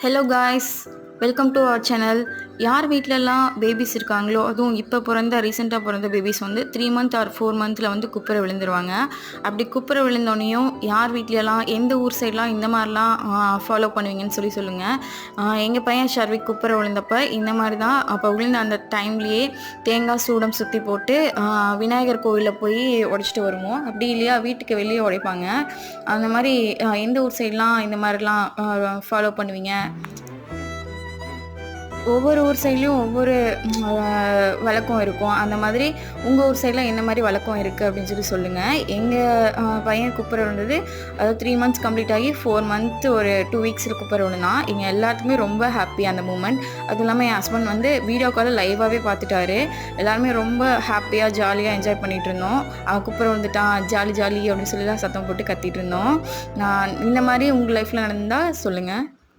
Hello guys, welcome to our channel. யார் வீட்டிலலாம் babies இருக்காங்களோ, அதுவும் இப்போ ரீசெண்டாக பிறந்த பேபிஸ் வந்து 3 மந்த் ஆர் 4 மந்த்தில் வந்து குப்புற விழுந்துருவாங்க. அப்படி குப்புற விழுந்தோடனையும் யார் வீட்லலாம் எந்த ஊர் சைட்லாம் இந்த மாதிரிலாம் ஃபாலோ பண்ணுவீங்கன்னு சொல்லுங்கள். எங்கள் பையன் ஷர்விக் குப்புற விழுந்தப்போ இந்த மாதிரி தான். அப்போ விழுந்த அந்த டைம்லேயே தேங்காய் சூடம் சுற்றி போட்டு விநாயகர் கோவிலில் போய் உடைச்சிட்டு வருவோம். அப்படி இல்லையா வீட்டுக்கு வெளியே உடைப்பாங்க. அந்த மாதிரி எந்த ஊர் சைட்லாம் இந்த மாதிரிலாம் ஃபாலோ பண்ணுவீங்க? ஒவ்வொரு ஊர் சைட்லேயும் ஒவ்வொரு வழக்கம் இருக்கும். அந்த மாதிரி உங்கள் ஊர் சைடில் என்ன மாதிரி வழக்கம் இருக்குது அப்படின்னு சொல்லுங்கள். எங்கள் பையன் குப்புற விழுந்தது, அதாவது 3 மந்த்ஸ் கம்ப்ளீட் ஆகி 4 மந்த்து ஒரு 2 வீக்ஸில் குப்புற விழுந்தான். எங்கள் எல்லாத்துக்குமே ரொம்ப ஹாப்பி அந்த மூமெண்ட். அதுவும் இல்லாமல் என் ஹஸ்பண்ட் வந்து வீடியோ காலில் லைவாகவே பார்த்துட்டாரு. எல்லாருமே ரொம்ப ஹாப்பியாக ஜாலியாக என்ஜாய் பண்ணிகிட்டு இருந்தோம். அவன் குப்புற விழுந்துட்டான் ஜாலி ஜாலி அப்படின்னு சொல்லி தான் சத்தம் போட்டு கத்திட்டு இருந்தோம். இந்த மாதிரி உங்கள் லைஃப்பில் நடந்தால் சொல்லுங்கள்.